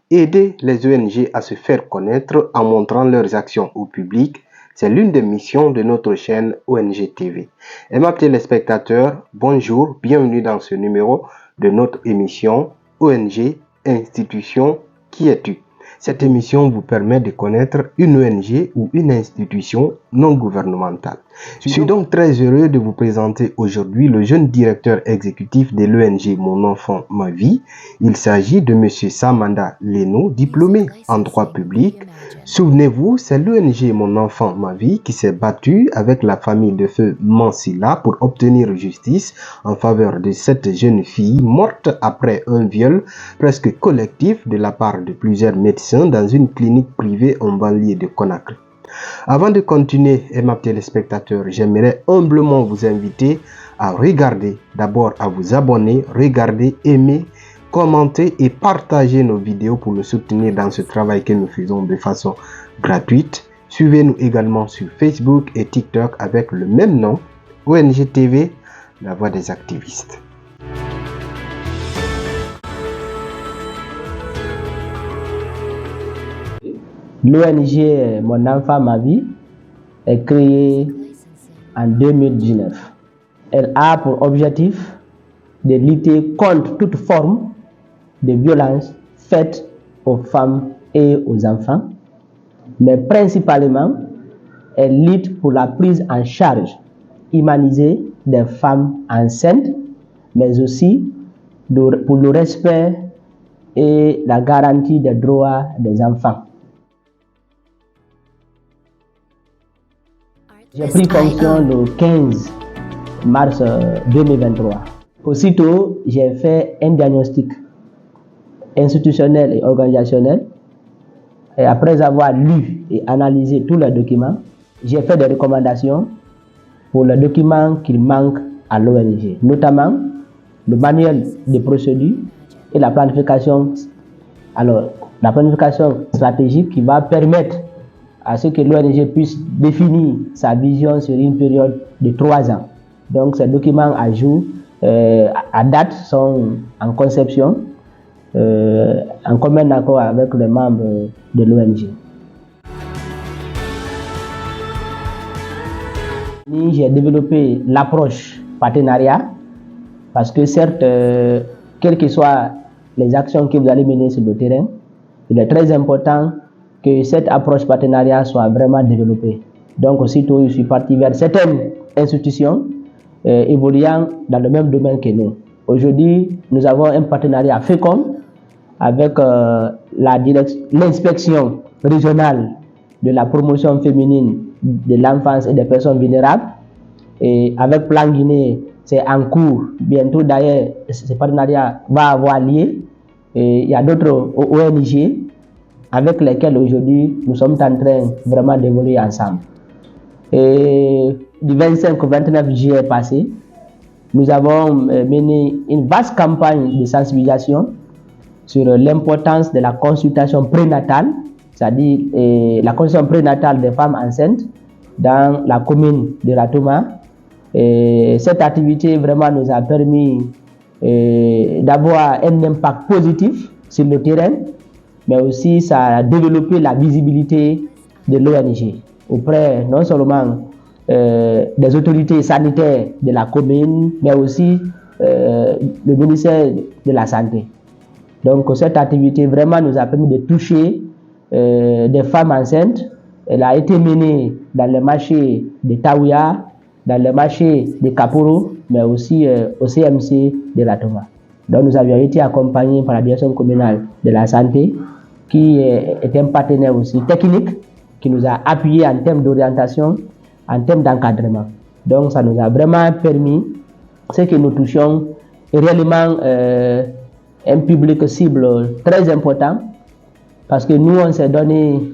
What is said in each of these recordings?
Aider les ONG à se faire connaître en montrant leurs actions au public, c'est l'une des missions de notre chaîne ONG TV. Aimables téléspectateurs, bonjour, bienvenue dans ce numéro de notre émission ONG, Institution, qui es-tu? Cette émission vous permet de connaître une ONG ou une institution non gouvernementale. Je suis donc très heureux de vous présenter aujourd'hui le jeune directeur exécutif de l'ONG Mon Enfant, Ma Vie. Il s'agit de M. Samanda Leno, diplômé en droit public. Souvenez-vous, c'est l'ONG Mon Enfant, Ma Vie qui s'est battue avec la famille de feu Mansilla pour obtenir justice en faveur de cette jeune fille morte après un viol presque collectif de la part de plusieurs médecins dans une clinique privée en banlieue de Conakry. Avant de continuer, aimables téléspectateurs, j'aimerais humblement vous inviter à regarder, d'abord à vous abonner, regarder, aimer, commenter et partager nos vidéos pour nous soutenir dans ce travail que nous faisons de façon gratuite. Suivez-nous également sur Facebook et TikTok avec le même nom, ONG TV, la voix des activistes. L'ONG Mon Enfant, Ma Vie est créée en 2019. Elle a pour objectif de lutter contre toute forme de violence faite aux femmes et aux enfants, mais principalement, elle lutte pour la prise en charge humanisée des femmes enceintes, mais aussi pour le respect et la garantie des droits des enfants. J'ai pris fonction le 15 mars 2023. Aussitôt, j'ai fait un diagnostic institutionnel et organisationnel. Et après avoir lu et analysé tous les documents, j'ai fait des recommandations pour les documents qui manquent à l'ONG, notamment le manuel de procédure et la planification. Alors, la planification stratégique qui va permettre à ce que l'ONG puisse définir sa vision sur une période de 3 ans. Donc, ces documents à jour, à date, sont en conception, en commun accord avec les membres de l'ONG. J'ai développé l'approche partenariat parce que certes, quelles que soient les actions que vous allez mener sur le terrain, il est très important que cette approche partenariat soit vraiment développée. Donc aussitôt, je suis parti vers certaines institutions évoluant dans le même domaine que nous. Aujourd'hui, nous avons un partenariat fécond avec l'inspection régionale de la promotion féminine de l'enfance et des personnes vulnérables. Et avec Plan Guinée, c'est en cours. Bientôt d'ailleurs, ce partenariat va avoir lieu. Et il y a d'autres ONG avec lesquels aujourd'hui nous sommes en train vraiment d'évoluer ensemble. Et du 25 au 29 juillet passé, nous avons mené une vaste campagne de sensibilisation sur l'importance de la consultation prénatale, c'est-à-dire la consultation prénatale des femmes enceintes dans la commune de Ratouma. Et cette activité vraiment nous a permis d'avoir un impact positif sur le terrain, mais aussi ça a développé la visibilité de l'ONG auprès non seulement des autorités sanitaires de la commune, mais aussi le ministère de la Santé. Donc cette activité vraiment nous a permis de toucher des femmes enceintes. Elle a été menée dans le marché de Taouya, dans le marché de Kaporo, mais aussi au CMC de Ratouma. Donc nous avions été accompagnés par la direction communale de la santé, qui est un partenaire aussi technique, qui nous a appuyés en termes d'orientation, en termes d'encadrement. Donc ça nous a vraiment permis, ce que nous touchions réellement un public cible très important, parce que nous on s'est donné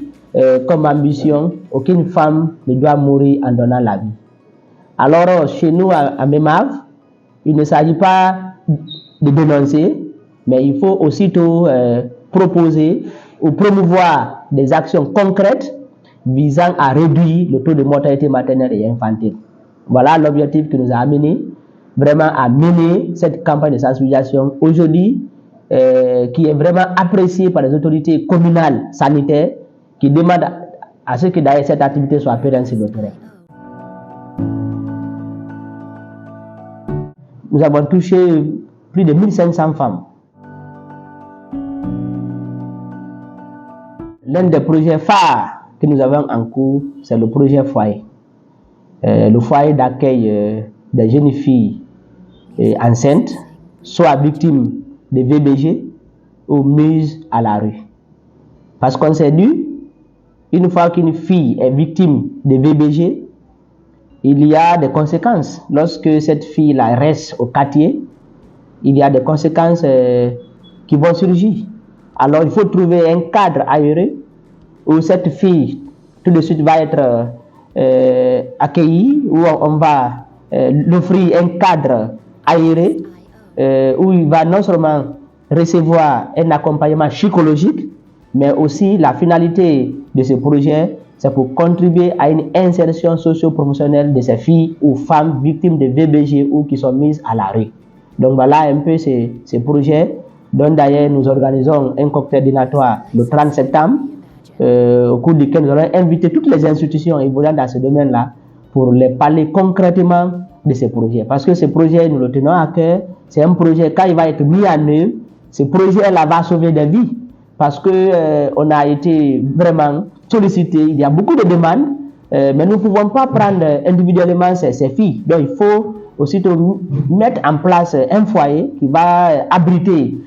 comme ambition, aucune femme ne doit mourir en donnant la vie. Alors chez nous à MEMAV, il ne s'agit pas de dénoncer, mais il faut aussitôt proposer ou promouvoir des actions concrètes visant à réduire le taux de mortalité maternelle et infantile. Voilà l'objectif qui nous a amené vraiment à mener cette campagne de sensibilisation. Aujourd'hui, qui est vraiment apprécié par les autorités communales sanitaires qui demandent à ce que d'ailleurs cette activité soit pérenne sur le terrain. Nous avons touché plus de 1500 femmes. L'un des projets phares que nous avons en cours, c'est le projet foyer. Le foyer d'accueil des jeunes filles enceintes, soit victimes de VBG ou mises à la rue. Parce qu'on s'est dit, une fois qu'une fille est victime de VBG, il y a des conséquences. Lorsque cette fille-là reste au quartier, il y a des conséquences qui vont surgir. Alors il faut trouver un cadre aéré où cette fille tout de suite va être accueillie, où on va l'offrir un cadre aéré où il va non seulement recevoir un accompagnement psychologique, mais aussi la finalité de ce projet, c'est pour contribuer à une insertion socio-professionnelle de ces filles ou femmes victimes de VBG ou qui sont mises à la rue. Donc voilà un peu ce projet, dont d'ailleurs nous organisons un cocktail dînatoire le 30 septembre, au cours duquel nous allons inviter toutes les institutions évoluant dans ce domaine-là pour les parler concrètement de ce projet. Parce que ce projet, nous le tenons à cœur, c'est un projet, quand il va être mis en œuvre, ce projet-là va sauver des vies. Parce que on a été vraiment sollicité, il y a beaucoup de demandes, mais nous ne pouvons pas prendre individuellement ces filles. Donc il faut aussitôt mettre en place un foyer qui va abriter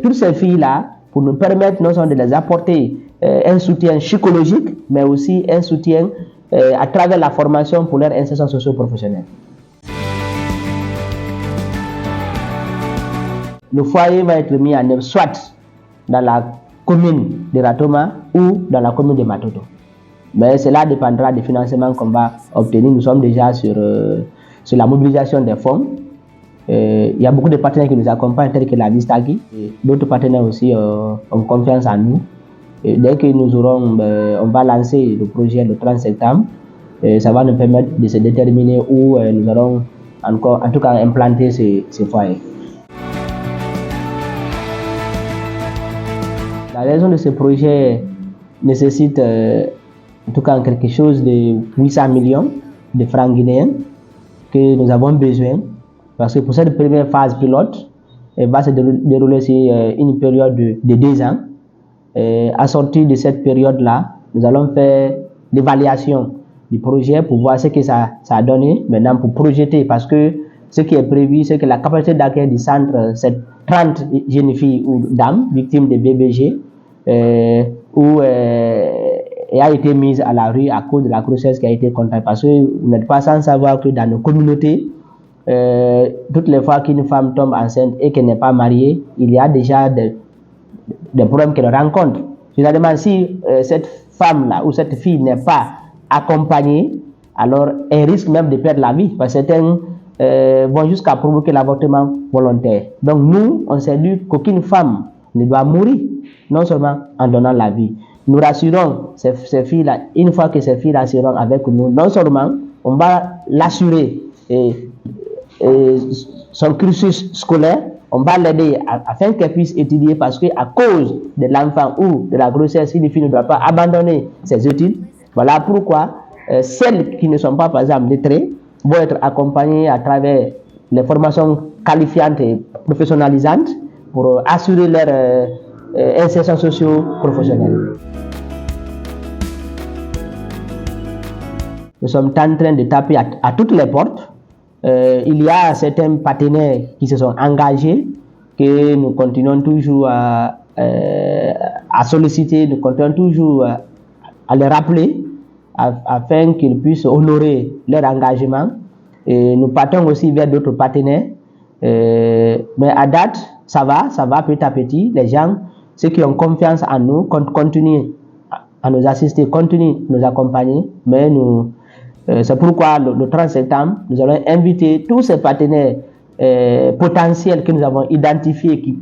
toutes ces filles-là pour nous permettre non seulement de les apporter un soutien psychologique, mais aussi un soutien à travers la formation pour leur insertion socio-professionnelle. Le foyer va être mis en œuvre soit dans la commune de Ratoma ou dans la commune de Matoto. Mais cela dépendra des financements qu'on va obtenir. Nous sommes déjà sur la mobilisation des fonds. Il y a beaucoup de partenaires qui nous accompagnent, tels que la Vistagi. D'autres partenaires aussi ont confiance en nous. Et dès que nous aurons, on va lancer le projet le 30 septembre. Ça va nous permettre de se déterminer où nous allons encore, en tout cas, implanter ces foyers. La raison de ce projet nécessite en tout cas quelque chose de 800 millions de francs guinéens que nous avons besoin, parce que pour cette première phase pilote, elle va se dérouler sur une période de 2 ans. À sortir de cette période-là, nous allons faire l'évaluation du projet pour voir ce que ça a donné maintenant pour projeter, parce que ce qui est prévu, c'est que la capacité d'accueil du centre, c'est 30 jeunes filles ou dames victimes de BBG où elle a été mise à la rue à cause de la grossesse qui a été contrainte. Parce que vous n'êtes pas sans savoir que dans nos communautés, toutes les fois qu'une femme tombe enceinte et qu'elle n'est pas mariée, il y a déjà des problèmes qu'elle rencontre. Finalement, si cette femme-là ou cette fille n'est pas accompagnée, alors elle risque même de perdre la vie, parce que certains vont jusqu'à provoquer l'avortement volontaire. Donc nous, on s'est dit qu'aucune femme ne doit mourir, non seulement en donnant la vie. Nous rassurons ces filles-là, une fois que ces filles-là seront avec nous, non seulement on va l'assurer son cursus scolaire, on va l'aider afin qu'elle puisse étudier, parce qu'à cause de l'enfant ou de la grossesse, une fille ne doit pas abandonner ses études. Voilà pourquoi celles qui ne sont pas, par exemple, lettrées, vont être accompagnées à travers les formations qualifiantes et professionnalisantes pour assurer leur insertion socio-professionnelle. Nous sommes en train de taper à toutes les portes. Il y a certains partenaires qui se sont engagés, que nous continuons toujours à solliciter, nous continuons toujours à les rappeler afin qu'ils puissent honorer leur engagement. Et nous partons aussi vers d'autres partenaires. Mais à date, ça va petit à petit. Les gens, ceux qui ont confiance en nous, continuent à nous assister, continuent à nous accompagner. Mais c'est pourquoi le 30 septembre, nous allons inviter tous ces partenaires potentiels que nous avons identifiés,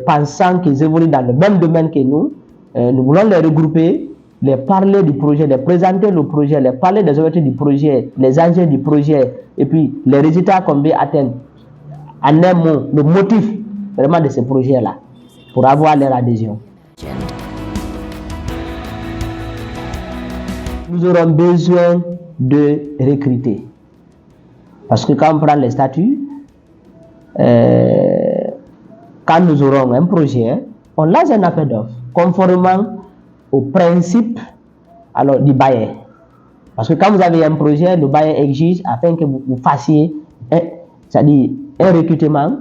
pensant qu'ils évoluent dans le même domaine que nous. Nous voulons les regrouper, les parler du projet, les présenter le projet, les parler des objectifs du projet, les enjeux du projet, et puis les résultats qu'on veut atteindre. En un mot, le motif vraiment de ces projets-là pour avoir leur adhésion. Nous aurons besoin de recruter. Parce que quand on prend les statuts, quand nous aurons un projet, on lance un appel d'offres conformément au principe alors, du bailleur. Parce que quand vous avez un projet, le bailleur exige afin que vous fassiez c'est-à-dire un recrutement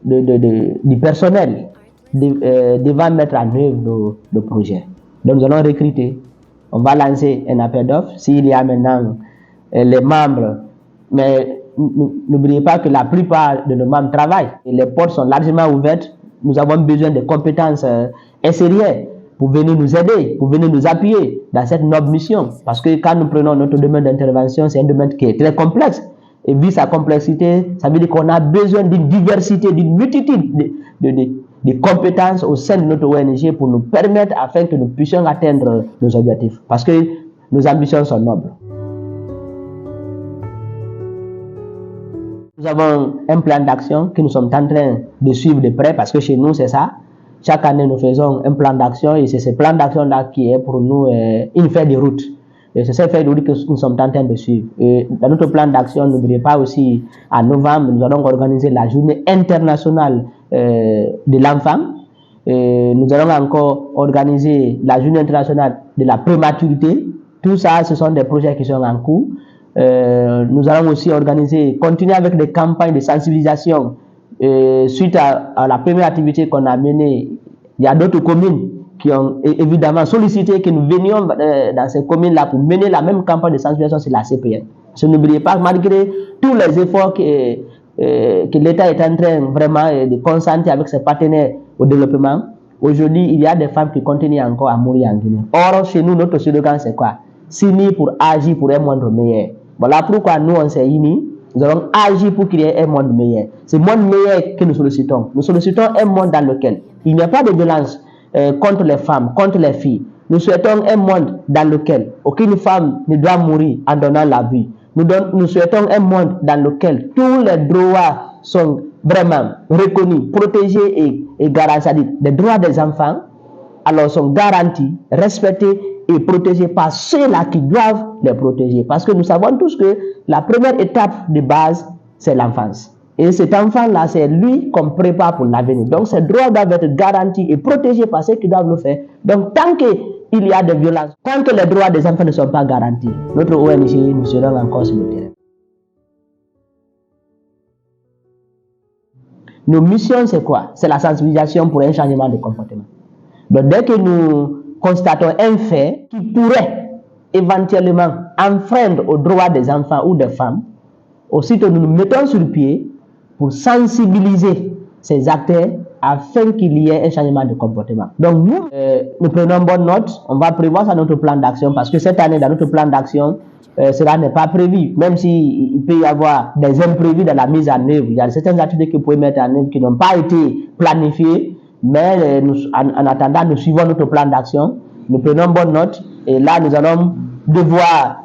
du personnel devant mettre en œuvre le projet. Donc nous allons recruter. On va lancer un appel d'offres. S'il y a maintenant les membres, mais n'oubliez pas que la plupart de nos membres travaillent et les portes sont largement ouvertes. Nous avons besoin de compétences sérieuses pour venir nous aider, pour venir nous appuyer dans cette noble mission. Parce que quand nous prenons notre domaine d'intervention, c'est un domaine qui est très complexe. Et vu sa complexité, ça veut dire qu'on a besoin d'une diversité, d'une multitude de compétences au sein de notre ONG pour nous permettre afin que nous puissions atteindre nos objectifs. Parce que nos ambitions sont nobles. Nous avons un plan d'action que nous sommes en train de suivre de près parce que chez nous, c'est ça. Chaque année, nous faisons un plan d'action et c'est ce plan d'action-là qui est pour nous une feuille de route. Et c'est cette feuille de route que nous sommes en train de suivre. Et dans notre plan d'action, n'oubliez pas aussi, en novembre, nous allons organiser la journée internationale de l'enfant. Nous allons encore organiser la journée internationale de la prématurité. Tout ça, ce sont des projets qui sont en cours. Nous allons aussi continuer avec des campagnes de sensibilisation. Suite à la première activité qu'on a menée, il y a d'autres communes qui ont évidemment sollicité que nous venions dans ces communes-là pour mener la même campagne de sensibilisation sur la CPN. N'oubliez pas, malgré tous les efforts que l'État est en train vraiment de concentrer avec ses partenaires au développement, aujourd'hui, il y a des femmes qui continuent encore à mourir en Guinée. Or, chez nous, notre slogan, c'est quoi? S'unir pour agir pour un monde meilleur. Voilà pourquoi nous, on s'est unis. Nous allons agir pour créer un monde meilleur. C'est le monde meilleur que nous sollicitons. Nous sollicitons un monde dans lequel il n'y a pas de violence contre les femmes, contre les filles. Nous souhaitons un monde dans lequel aucune femme ne doit mourir en donnant la vie. Nous souhaitons un monde dans lequel tous les droits sont vraiment reconnus, protégés et garantis. Les droits des enfants alors sont garantis, respectés et protégés par ceux-là qui doivent les protéger. Parce que nous savons tous que la première étape de base, c'est l'enfance. Et cet enfant-là, c'est lui qu'on prépare pour l'avenir. Donc, ces droits doivent être garantis et protégés par ceux qui doivent le faire. Donc, tant qu'il y a des violences, tant que les droits des enfants ne sont pas garantis, notre ONG, nous serons encore sur le terrain. Nos missions, c'est quoi? C'est la sensibilisation pour un changement de comportement. Donc, dès que nous constatons un fait qui pourrait éventuellement enfreindre aux droits des enfants ou des femmes, aussitôt nous nous mettons sur pied pour sensibiliser ces acteurs afin qu'il y ait un changement de comportement. Donc nous prenons bonne note, on va prévoir ça dans notre plan d'action parce que cette année dans notre plan d'action, cela n'est pas prévu, même s'il peut y avoir des imprévus dans la mise en œuvre. Il y a certaines activités que vous pouvez mettre en œuvre qui n'ont pas été planifiées, mais en attendant, nous suivons notre plan d'action, nous prenons bonne note et là nous allons devoir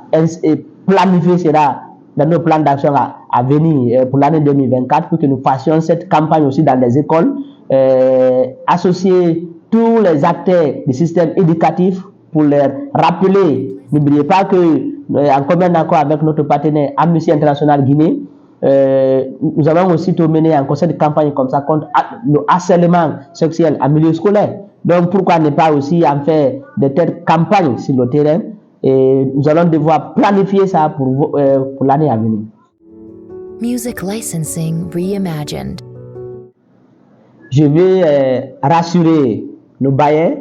planifier cela dans nos plans d'action à venir pour l'année 2024 pour que nous fassions cette campagne aussi dans les écoles, associer tous les acteurs du système éducatif pour leur rappeler, n'oubliez pas que en commun accord avec notre partenaire Amnesty International Guinée, nous avons aussi mené un conseil de campagne comme ça contre le harcèlement sexuel en milieu scolaire. Donc pourquoi ne pas aussi en faire de telles campagnes sur le terrain? Et nous allons devoir planifier ça pour l'année à venir. Music licensing reimagined. Je vais rassurer nos bailleurs.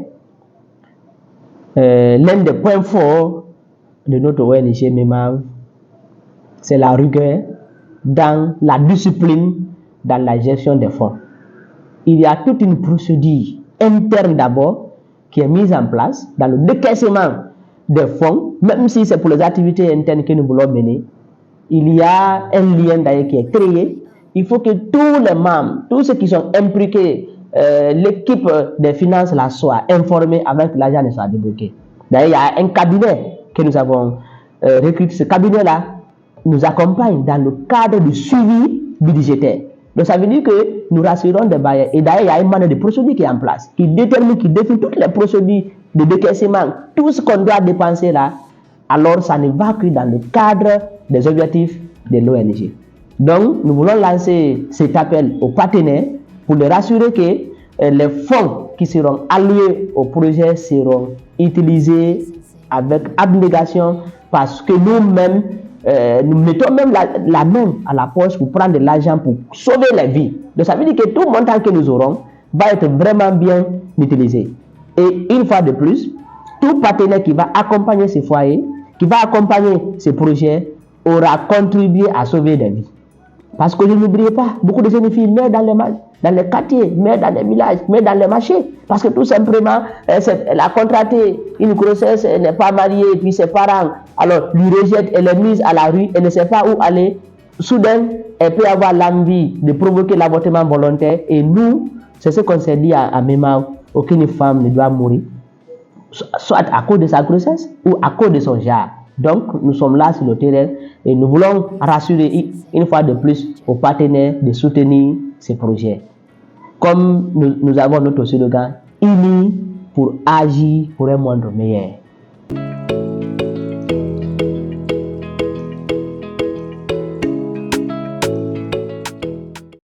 L'un des points forts de notre ONG MEMAV, c'est la rigueur dans la discipline, dans la gestion des fonds. Il y a toute une procédure interne d'abord qui est mise en place dans le décaissement des fonds, même si c'est pour les activités internes que nous voulons mener. Il y a un lien d'ailleurs qui est créé. Il faut que tous les membres, tous ceux qui sont impliqués, l'équipe des finances là soit informée avant que l'argent ne soit débloqué. D'ailleurs, il y a un cabinet que nous avons recruté. Ce cabinet-là nous accompagne dans le cadre du suivi budgétaire. Donc ça veut dire que nous rassurons des bailleurs. Et d'ailleurs, il y a une manière de procédure qui est en place, qui détermine, qui définit toutes les procédures de décaissement, tout ce qu'on doit dépenser là. Alors ça ne va que dans le cadre des objectifs de l'ONG. Donc nous voulons lancer cet appel aux partenaires pour les rassurer que les fonds qui seront alloués au projet seront utilisés avec abnégation, parce que nous-mêmes, nous mettons même la main à la poche pour prendre de l'argent pour sauver les vies. Donc ça veut dire que tout montant que nous aurons va être vraiment bien utilisé. Et une fois de plus, tout partenaire qui va accompagner ces foyers, qui va accompagner ces projets, aura contribué à sauver des vies. Parce que je n'oubliez pas, beaucoup de jeunes filles meurent dans les quartiers, meurent dans les villages, meurent dans les marchés. Parce que tout simplement, elle a contracté une grossesse, elle n'est pas mariée, et puis ses parents alors lui rejettent, elle est mise à la rue, elle ne sait pas où aller. Soudain, elle peut avoir l'envie de provoquer l'avortement volontaire. Et nous, c'est ce qu'on s'est dit à Memao, aucune femme ne doit mourir, soit à cause de sa grossesse ou à cause de son genre. Donc, nous sommes là sur le terrain et nous voulons rassurer une fois de plus aux partenaires de soutenir ces projets. Comme nous avons notre slogan, unis pour agir pour un monde meilleur.